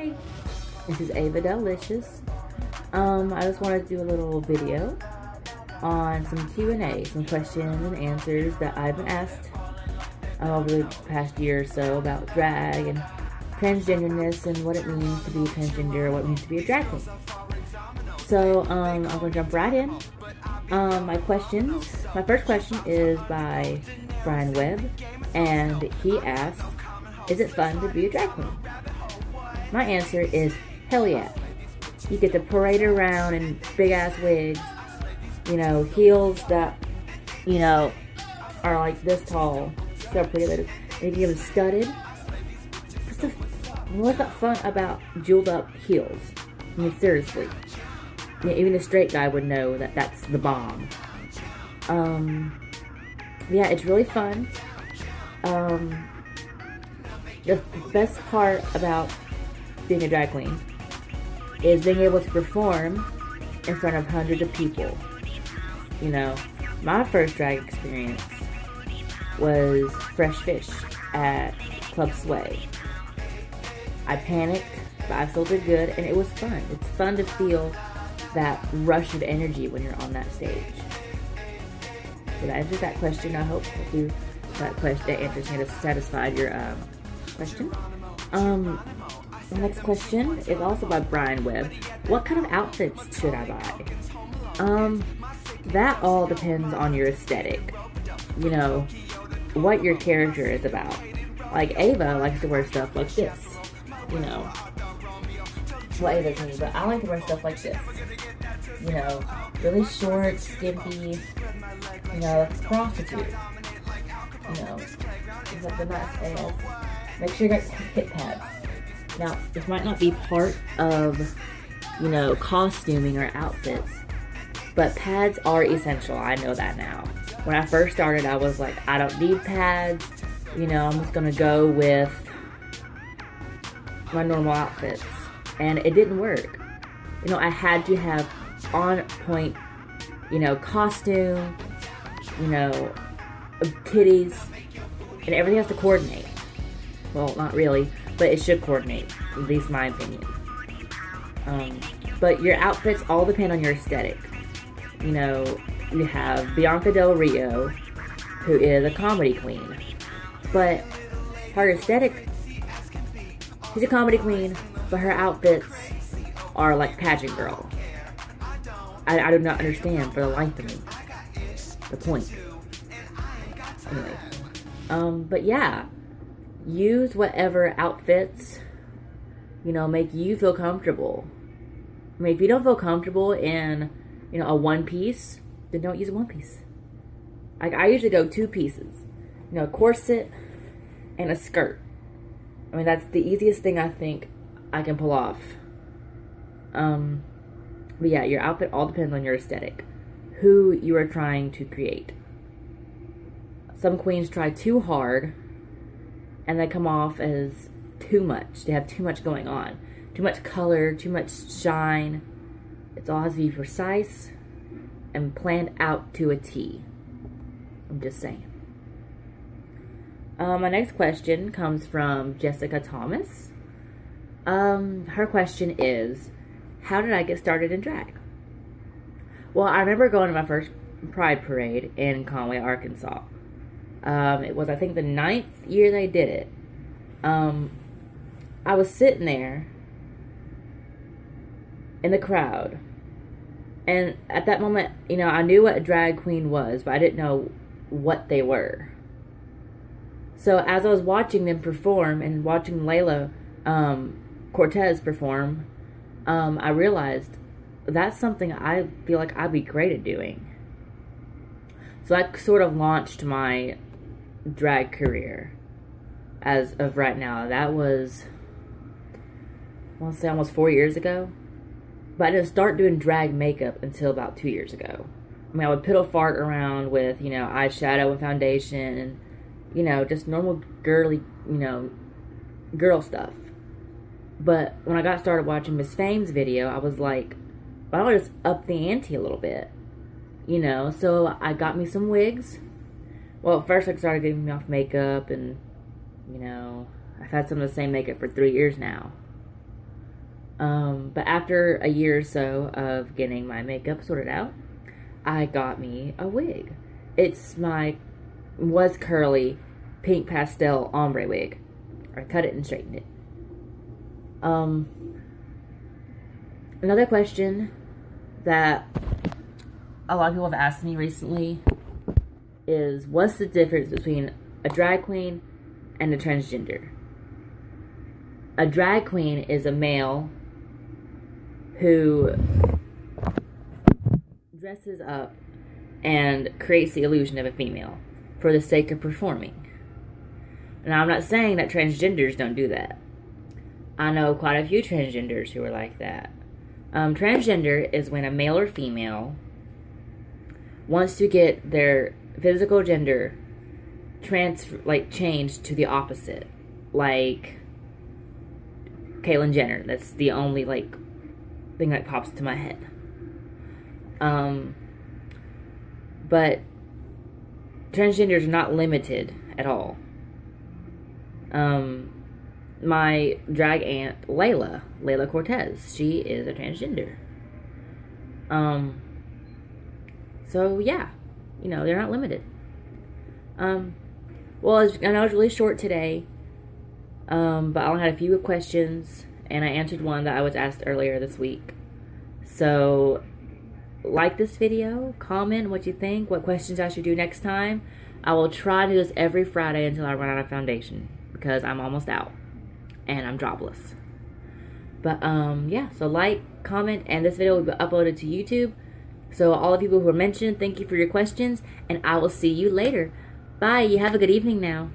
Hi, this is Ava Del Licious. I just wanted to do a little video on some Q&A, some questions and answers that I've been asked over the past year or so about drag and transgenderness and what it means to be transgender, what it means to be a drag queen. So I'm going to jump right in. My first question is by Brian Webb, and he asks, is it fun to be a drag queen? My answer is hell yeah. You get to parade around in big ass wigs, heels that, are like this tall. So pretty that is. You can get them studded. What's not fun about jeweled up heels? I mean, seriously. Even a straight guy would know that that's the bomb. Yeah, it's really fun. The best part about being a drag queen is being able to perform in front of hundreds of people. My first drag experience was Fresh Fish at Club Sway. I panicked, but I still did good, and it was fun. It's fun to feel that rush of energy when you're on that stage. So that answers that question. I hope that answer has satisfied your question. The next question is also by Brian Webb. What kind of outfits should I buy? That all depends on your aesthetic. What your character is about. Like Ava likes to wear stuff like this. What Ava's me, but I like to wear stuff like this. Really short, skimpy, prostitute. Things like the nice ass. Make sure you got hip pads. Now, this might not be part of, costuming or outfits, but pads are essential. I know that now. When I first started, I was like, I don't need pads. I'm just gonna go with my normal outfits. And it didn't work. I had to have on point, costume, titties, and everything has to coordinate. Well, not really, but it should coordinate, at least my opinion. But your outfits all depend on your aesthetic. You have Bianca Del Rio, who is a comedy queen, but her aesthetic, she's a comedy queen, but her outfits are like pageant girl. I do not understand for the life of me the point. Anyway, but yeah, use whatever outfits, make you feel comfortable. I mean, if you don't feel comfortable in, a one piece, then don't use a one piece. Like, I usually go two pieces, a corset and a skirt. I mean, that's the easiest thing I think I can pull off. But yeah, your outfit all depends on your aesthetic, who you are trying to create. Some queens try too hard, and they come off as too much. They have too much going on. Too much color, too much shine. It all has to be precise and planned out to a T. I'm just saying. My next question comes from Jessica Thomas. Her question is, how did I get started in drag? Well, I remember going to my first Pride Parade in Conway, Arkansas. It was, I think, the 9th year they did it. I was sitting there in the crowd, and at that moment, I knew what a drag queen was, but I didn't know what they were. So as I was watching them perform and watching Layla Cortez perform, I realized that's something I feel like I'd be great at doing. So that sort of launched my drag career as of right now. That was, I want to say, almost 4 years ago. But I didn't start doing drag makeup until about 2 years ago. I mean, I would piddle fart around with, eyeshadow and foundation and, just normal girly, girl stuff. But when I got started watching Miss Fame's video, I was like, why don't I just up the ante a little bit? So I got me some wigs. Well, at first I started getting me off makeup, and, I've had some of the same makeup for 3 years now. But after a year or so of getting my makeup sorted out, I got me a wig. It's was curly pink pastel ombre wig. I cut it and straightened it. Another question that a lot of people have asked me recently is, what's the difference between a drag queen and a transgender? A drag queen is a male who dresses up and creates the illusion of a female for the sake of performing. Now, I'm not saying that transgenders don't do that. I know quite a few transgenders who are like that. Transgender is when a male or female wants to get their physical gender changed to the opposite. Like Caitlyn Jenner. That's the only thing that pops to my head. But transgenders are not limited at all. My drag aunt Layla Cortez, she is a transgender. So yeah, they're not limited. Well, I know it's really short today, but I only had a few questions, and I answered one that I was asked earlier this week. So, like this video, comment what you think, what questions I should do next time. I will try to do this every Friday until I run out of foundation, because I'm almost out, and I'm jobless. But, yeah, so like, comment, and this video will be uploaded to YouTube. So all the people who were mentioned, thank you for your questions, and I will see you later. Bye. You have a good evening now.